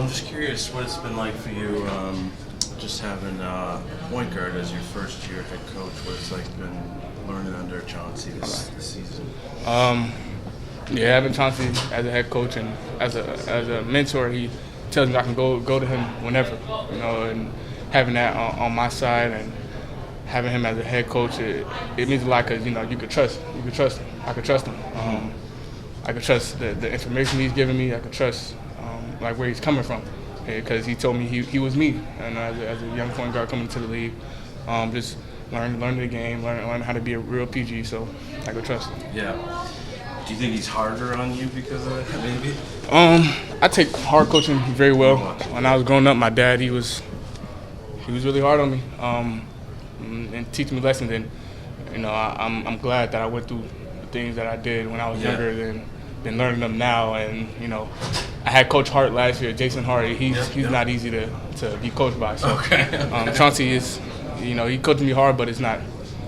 Just curious what it's been like for you, just having point guard as your first year head coach. What it's like been learning under Chauncey this season. Yeah, having Chauncey as a head coach and as a mentor, he tells me I can go to him whenever, and having that on my side and having him as a head coach, it means a lot because you could trust him. I could trust him. I could trust the information he's giving me. I could trust like where he's coming from, because he told me he was me, and as a young point guard coming to the league, just learning the game, learn how to be a real PG. So I could trust him. Yeah. Do you think he's harder on you because of that, maybe? I take hard coaching very well. When I was growing up, my dad he was really hard on me, and teaching me lessons. And I'm glad that I went through the things that I did when I was younger than learning them now. And I had Coach Hart last year, Jason Hart. He's not easy to be coached by. So Chauncey is, he coaches me hard, but it's not.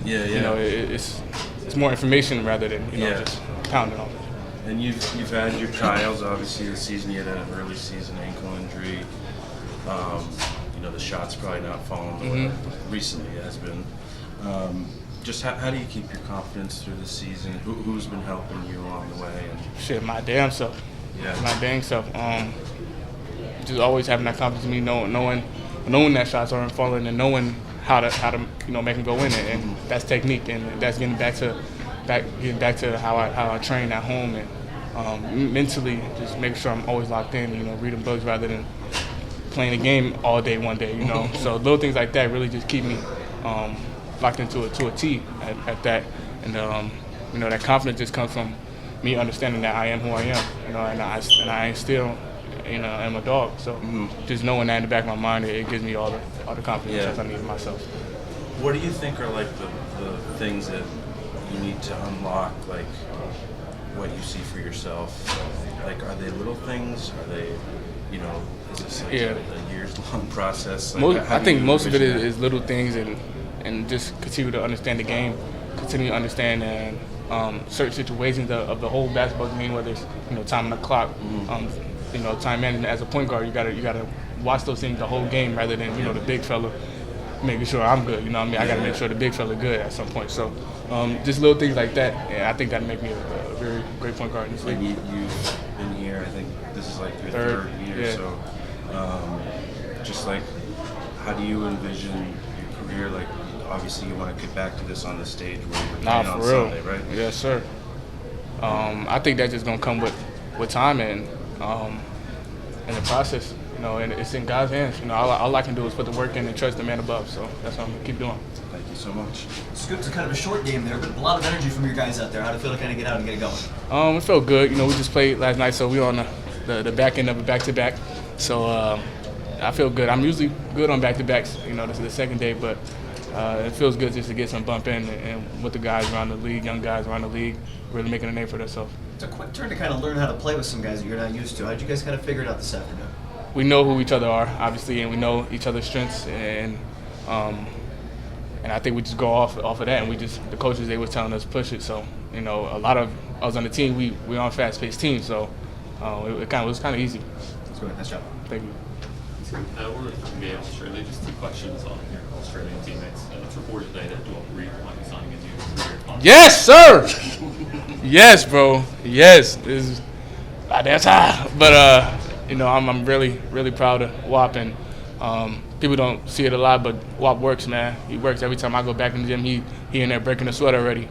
It's more information rather than just pounding on it. And you've had your trials. Obviously, this season you had an early season ankle injury. The shot's probably not falling the way recently it has been. Just how do you keep your confidence through the season? Who's been helping you along the way? Shit, my damn self. Yeah. My dang self. Just always having that confidence in me, knowing that shots aren't falling, and knowing how to make them go in, and that's technique, and that's getting back to how I train at home, and mentally just making sure I'm always locked in. Reading books rather than playing a game all day one day. So little things like that really just keep me locked into a T at that, and that confidence just comes from me understanding that I am who I am, and I still, am a dog. So just knowing that in the back of my mind, it gives me all the confidence that I need in myself. What do you think are like the things that you need to unlock, like what you see for yourself? Like, are they little things? Are they, is this like a years-long process? Like, I think most of it is little things, and just continue to understand the game, continue to understand certain situations of the whole basketball game, whether it's time on the clock, time management. As a point guard, you gotta watch those things the whole game rather than the big fella making sure I'm good. I got to make sure the big fella good at some point. So just little things like that, and I think that make me a very great point guard in this league. You've been here, I think this is like your third year. Yeah. So just like, how do you envision your career? Like, obviously you want to get back to this on the stage where you're playing on Sunday, right? Yes, sir. I think that's just gonna come with time and the process. And it's in God's hands. All I can do is put the work in and trust the man above. So that's what I'm gonna keep doing. Thank you so much. Scoop's kind of a short game there, but a lot of energy from your guys out there. How do you feel to kind of get out and get it going? It felt good. We just played last night, so we on the back end of a back-to-back. So I feel good. I'm usually good on back-to-backs. This is the second day, but it feels good just to get some bump in and with the guys around the league, young guys around the league, really making a name for themselves. It's a quick turn to kind of learn how to play with some guys that you're not used to. How did you guys kind of figure it out this afternoon? We know who each other are, obviously, and we know each other's strengths, and I think we just go off of that, and the coaches, they were telling us push it. So a lot of us on the team, we're on a fast-paced team, so it was kind of easy. That's good. Nice job. Thank you. We're from Gale, Australia. Just two questions on your Australian teammates. It's reported today that Dwight Reed might be signing a new 3-year contract. Yes, sir. Yes, bro. Yes. That's high. But I'm really, really proud of WAP, and people don't see it a lot, but WAP works, man. He works. Every time I go back in the gym, he in there breaking the sweat already,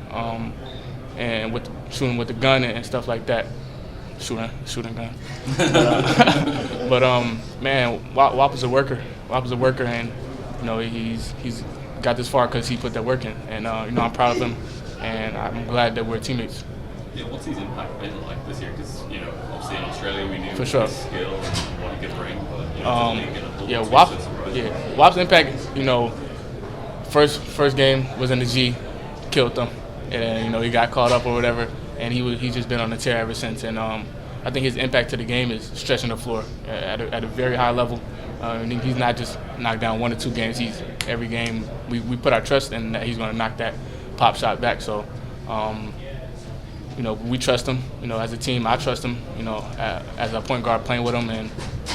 and shooting with the gun and stuff like that. Shooting gun. But man, WAP is a worker. WAP is a worker, and he's got this far because he put that work in, and I'm proud of him, and I'm glad that we're teammates. Yeah, what's his impact been like this year? Because obviously in Australia we knew For sure. his skill and what he could bring, but WAP's impact. First game was in the G, killed them, and he got caught up or whatever, and he's just been on the tear ever since. And I think his impact to the game is stretching the floor at a very high level. He's not just knocked down 1 or 2 games. He's every game we put our trust in that he's going to knock that pop shot back. So we trust him. As a team, I trust him. As a point guard playing with him, and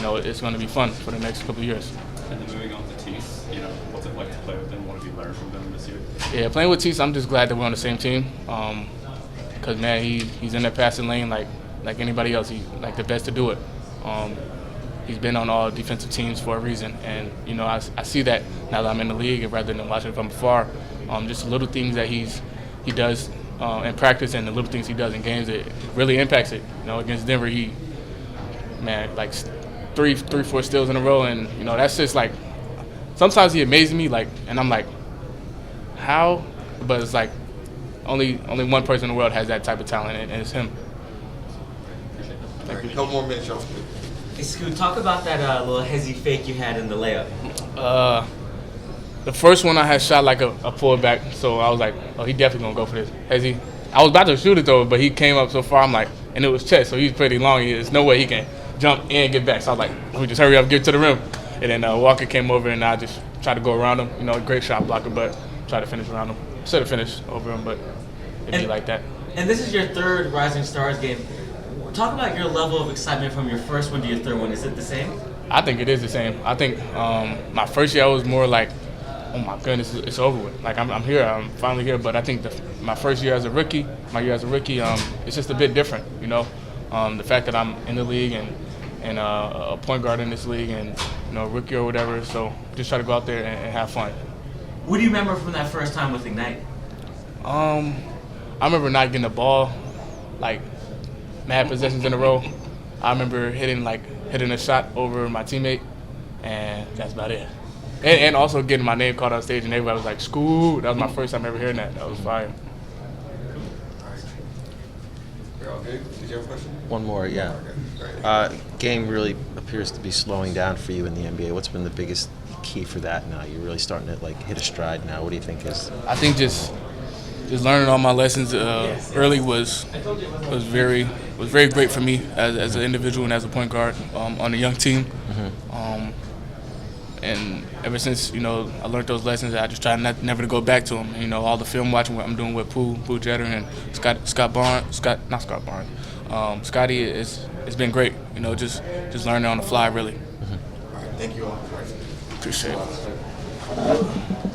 it's going to be fun for the next couple of years. And then moving on to Tease, what's it like to play with them? What have you learned from them this year? Yeah, playing with Tease, I'm just glad that we're on the same team. Because man, he's in the passing lane like anybody else. He's like the best to do it. He's been on all defensive teams for a reason, and I see that now that I'm in the league, rather than watching it from afar. Just the little things that he does in practice and the little things he does in games, it really impacts it. Against Denver, like 3-4 steals in a row, and that's just like sometimes he amazes me, and I'm like, how? But it's like only one person in the world has that type of talent, and it's him. All right, a couple more minutes, y'all. Hey, Scoot, talk about that little hezzy fake you had in the layup. The first one I had shot like a pullback, so I was like, oh, he definitely gonna go for this. Hezzy. I was about to shoot it though, but he came up so far, I'm like, and it was chest, so he's pretty long. There's no way he can jump and get back. So I was like, let me just hurry up, get to the rim. And then Walker came over, and I just tried to go around him. Great shot blocker, but try to finish around him. Should have finished over him, but it'd be like that. And this is your third Rising Stars game. Talk about your level of excitement from your first one to your third one. Is it the same? I think it is the same. I think my first year I was more like, oh my goodness, it's over with. Like I'm here, I'm finally here. But I think my first year as a rookie, it's just a bit different. The fact that I'm in the league and a point guard in this league and rookie or whatever. So just try to go out there and have fun. What do you remember from that first time with Ignite? I remember not getting the ball, like mad possessions in a row. I remember hitting a shot over my teammate, and that's about it. And also getting my name called on stage, and everybody was like, "Scoot!" That was my first time ever hearing that. That was fire. We're all good? Did you have a question? One more, yeah. Okay, great. Game really appears to be slowing down for you in the NBA. What's been the biggest key for that now? You're really starting to hit a stride now. What do you think is? I think just learning all my lessons early was very great for me as an individual and as a point guard on a young team. Mm-hmm. And ever since I learned those lessons, I just try never to go back to them. All the film watching what I'm doing with Pooh Jeter and Scotty, it's been great. Just learning on the fly really. All right, thank you all. Appreciate it.